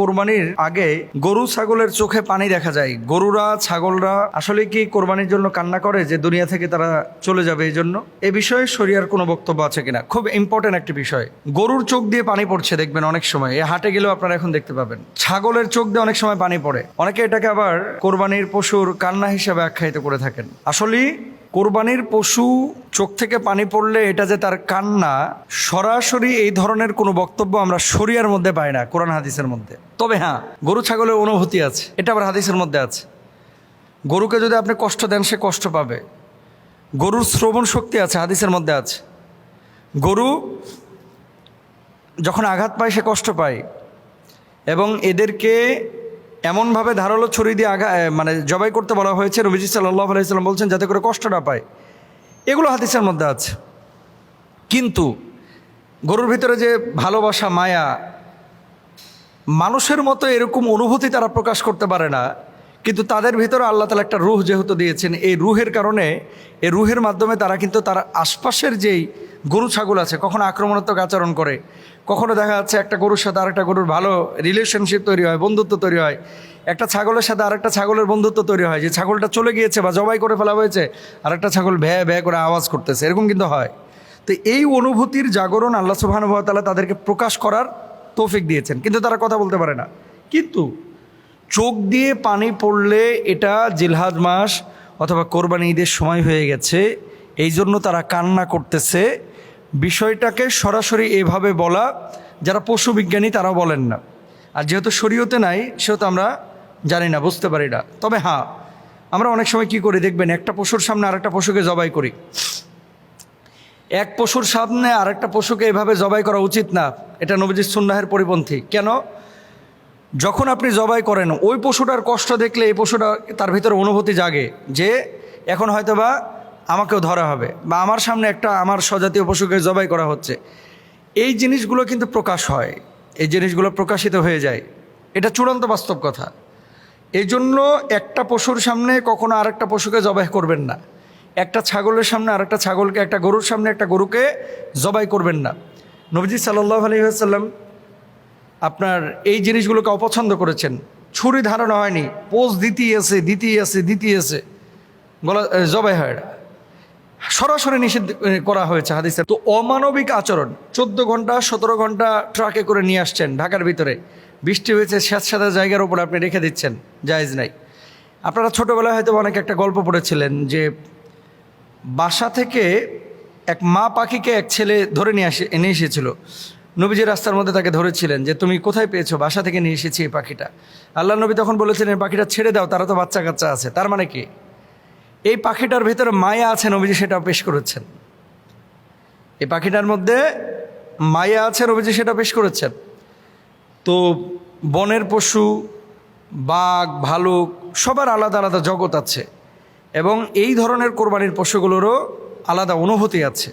কোরবানির আগে গরু ছাগলের চোখে পানি দেখা যায়। গরুরা ছাগলরা আসলে কি কোরবানির জন্য কান্না করে যে দুনিয়া থেকে তারা চলে যাবে এই জন্য? এ বিষয়ে শরিয়ার কোনো বক্তব্য আছে কিনা? খুব ইম্পর্টেন্ট একটি বিষয়। গরুর চোখ দিয়ে পানি পড়ছে দেখবেন অনেক সময়, এ হাটে গেলেও আপনারা এখন দেখতে পাবেন। ছাগলের চোখ দিয়ে অনেক সময় পানি পড়ে। অনেকে এটাকে আবার কোরবানির পশুর কান্না হিসেবে আখ্যায়িত করে থাকেন। আসলে কোরবানির পশু চোখ থেকে পানি পড়লে এটা যে তার কান্না, সরাসরি এই ধরনের কোনো বক্তব্য আমরা শরিয়ার মধ্যে পাই না, কোরআন হাদিসের মধ্যে। তবে হ্যাঁ, গরু ছাগলের অনুভূতি আছে, এটা আবার হাদিসের মধ্যে আছে। গরুকে যদি আপনি কষ্ট দেন সে কষ্ট পাবে। গরুর শ্রবণ শক্তি আছে, হাদিসের মধ্যে আছে। গরু যখন আঘাত পায় সে কষ্ট পায়, এবং এদেরকে এমনভাবে ধারালো ছুরি দিয়ে জবাই করতে বলা হয়েছে। নবীজি সাল্লাল্লাহু আলাইহি ওয়াসাল্লাম বলছেন যাতে করে কষ্ট না পায়। এগুলো হাদিসের মধ্যে আছে। কিন্তু গরুর ভিতরে যে ভালোবাসা, মায়া, মানুষের মতো এরকম অনুভূতি তারা প্রকাশ করতে পারে না, কিন্তু তাদের ভিতরে আল্লাহ তাআলা একটা রুহ যেহেতু দিয়েছেন, এই রুহের কারণে, এই রুহের মাধ্যমে তারা কিন্তু তার আশপাশের যেই গরু ছাগল আছে, কখনো আক্রমণাত্মক আচরণ করে, কখনো দেখা যাচ্ছে একটা গরুর সাথে আরেকটা গরুর ভালো রিলেশনশিপ তৈরি হয়, বন্ধুত্ব তৈরি হয়। একটা ছাগলের সাথে আরেকটা ছাগলের বন্ধুত্ব তৈরি হয়, যে ছাগলটা চলে গিয়েছে বা জবাই করে ফেলা হয়েছে, আরেকটা ছাগল ভ্যা ভ্যা করে আওয়াজ করতেছে, এরকম কিন্তু হয়। তো এই অনুভূতির জাগরণ আল্লাহ সুবহানাহু ওয়া তাআলা তাদেরকে প্রকাশ করার তৌফিক দিয়েছেন, কিন্তু তারা কথা বলতে পারে না। কিন্তু চোখ দিয়ে পানি পড়লে এটা জিলহাজ মাস অথবা কোরবানি ঈদের সময় হয়ে গেছে, এই জন্য তারা কান্না করতেছে। বিষয়টাকে সরাসরি এভাবে বলা যারা পশু বিজ্ঞানী তারাও বলেন না, আর যেহেতু শরীয়তে নাই সেহেতু আমরা জানি না, বুঝতে পারি না। তবে হ্যাঁ, আমরা অনেক সময় কি করি দেখবেন, একটা পশুর সামনে আরেকটা পশুকে জবাই করি। এক পশুর সামনে আরেকটা পশুকে এভাবে জবাই করা উচিত না, এটা নবীজির সুন্নাহের পরিপন্থী। কেন? যখন আপনি জবাই করেন ওই পশুটার কষ্ট দেখলে এই পশুটা তার ভিতরে অনুভূতি জাগে যে এখন হয়তোবা আমাকেও ধরা হবে, বা আমার সামনে একটা আমার স্বজাতীয় পশুকে জবাই করা হচ্ছে। এই জিনিসগুলো কিন্তু প্রকাশ হয়, এই জিনিসগুলো প্রকাশিত হয়ে যায়, এটা চূড়ান্ত বাস্তব কথা। এই জন্য একটা পশুর সামনে কখনো আরেকটা পশুকে জবাই করবেন না। একটা ছাগলের সামনে আরেকটা ছাগলকে, একটা গরুর সামনে একটা গরুকে জবাই করবেন না। নবীজি সাল্লাল্লাহু আলাইহি ওয়াসাল্লাম আপনার এই জিনিসগুলোকে অপছন্দ করেছেন। ছুরি ধারণা হয়নি, পোজ দিতেই আছে, গলা জবাই হয় না, সরাসরি নিষেধ করা হয়েছে হাদিসে। তো অমানবিক আচরণ, 14 ঘন্টা 17 ঘন্টা ট্রাকে করে নিয়ে আসছেন ঢাকার ভিতরে, বৃষ্টি হয়েছে, স্যাঁতস্যাঁতে জায়গার উপর আপনি রেখে দিচ্ছেন, জায়েজ নাই। আপনারা ছোটোবেলায় হয়তো অনেক একটা গল্প পড়েছিলেন যে বাসা থেকে এক মা পাখিকে এক ছেলে ধরে এনে এসেছিল। নবীজি রাস্তার মধ্যে তাকে ধরেছিলেন যে তুমি কোথায় পেয়েছো? বাসা থেকে নিয়ে এসেছি এই পাখিটা। আল্লাহ নবী তখন বলেছিলেন এই পাখিটা ছেড়ে দাও, তারা তো বাচ্চা কাচ্চা আছে। তার মানে কি এই পাখিটার ভেতরে মায়া আছে, নবীজি সেটাও পেশ করেছেন। এই পাখিটার মধ্যে মায়া আছে, নবীজি সেটা পেশ করেছেন। তো বনের পশু, বাঘ, ভালুক, সবার আলাদা আলাদা জগৎ আছে, এবং এই ধরনের কোরবানির পশুগুলোরও আলাদা অনুভূতি আছে।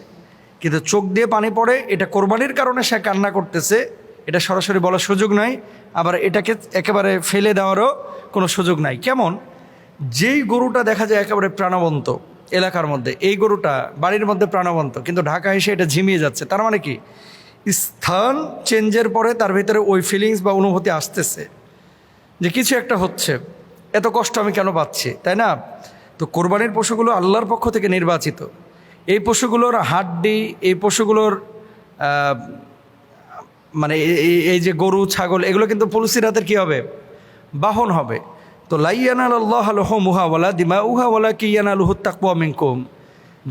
কিন্তু চোখ দিয়ে পানি পড়ে, এটা কোরবানির কারণে সে কান্না করতেছে, এটা সরাসরি বলার সুযোগ নাই। আবার এটাকে একেবারে ফেলে দেওয়ারও কোনো সুযোগ নাই। কেমন? যেই গরুটা দেখা যায় একেবারে প্রাণবন্ত এলাকার মধ্যে, এই গরুটা বাড়ির মধ্যে প্রাণবন্ত, কিন্তু ঢাকা এসে এটা ঝিমিয়ে যাচ্ছে, তার মানে কি স্থান চেঞ্জের পরে তার ভিতরে ওই ফিলিংস বা অনুভূতি আসতেছে যে কিছু একটা হচ্ছে, এত কষ্ট আমি কেন পাচ্ছি, তাই না? তো কোরবানির পশুগুলো আল্লাহর পক্ষ থেকে নির্বাচিত। এই পশুগুলোর হাড্ডি, এই পশুগুলোর এই যে গরু ছাগল, এগুলো কিন্তু পুলিশের হাতের কী হবে? বাহন হবে। তো লা ইয়ানালুল্লাহু লুহুমুহা ওয়ালা দিমাউহা ওয়ালাকিন ইয়ানালুহুত তাকওয়া মিনকুম,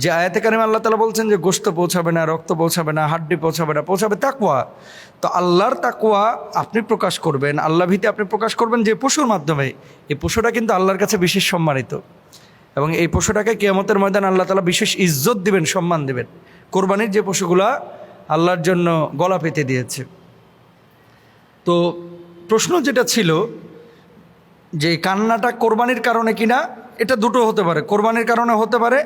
যে আয়াতে কারিমে আল্লাহ তাআলা বলছেন যে গোশত পৌঁছাবে না, রক্ত পৌঁছাবে না, হাড্ডি পৌঁছাবে না, পৌঁছাবে তাকওয়া। তো আল্লাহর তাকওয়া আপনি প্রকাশ করবেন, আল্লাহ ভীতি আপনি প্রকাশ করবেন যে পশুর মাধ্যমে। এই পশুটা কিন্তু আল্লাহর কাছে বিশেষ সম্মানিত, এবং এই পশুটাকে কিয়ামতের ময়দানে আল্লাহ তাআলা বিশেষ ইজ্জত দিবেন, সম্মান দিবেন। কোরবানির যে পশুগুলা আল্লাহর জন্য গলা পেতে দিয়েছে। তো প্রশ্ন যেটা ছিল যে কান্নাটা কোরবানির কারণে কিনা, এটা দুটো হতে পারে, কোরবানির কারণে হতে পারে।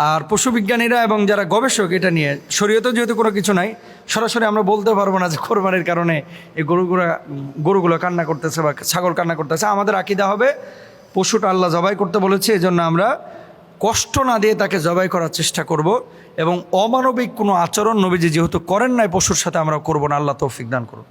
আর পশু বিজ্ঞানীরা এবং যারা গবেষক এটা নিয়ে, শরীয়তে যেহেতু কোনো কিছু নাই, সরাসরি আমরা বলতে পারবো না যে কোরবানির কারণে এই গরুগুলো কান্না করতেছে বা ছাগল কান্না করতেছে। আমাদের আকীদা হবে পশুটা আল্লাহ জবাই করতে বলেছে, এজন্য আমরা কষ্ট না দিয়ে তাকে জবাই করার চেষ্টা করব, এবং অমানবিক কোনো আচরণ নবীজি যেহেতু করেন নাই পশুর সাথে, আমরা করব না। আল্লাহ তৌফিক দান করুন।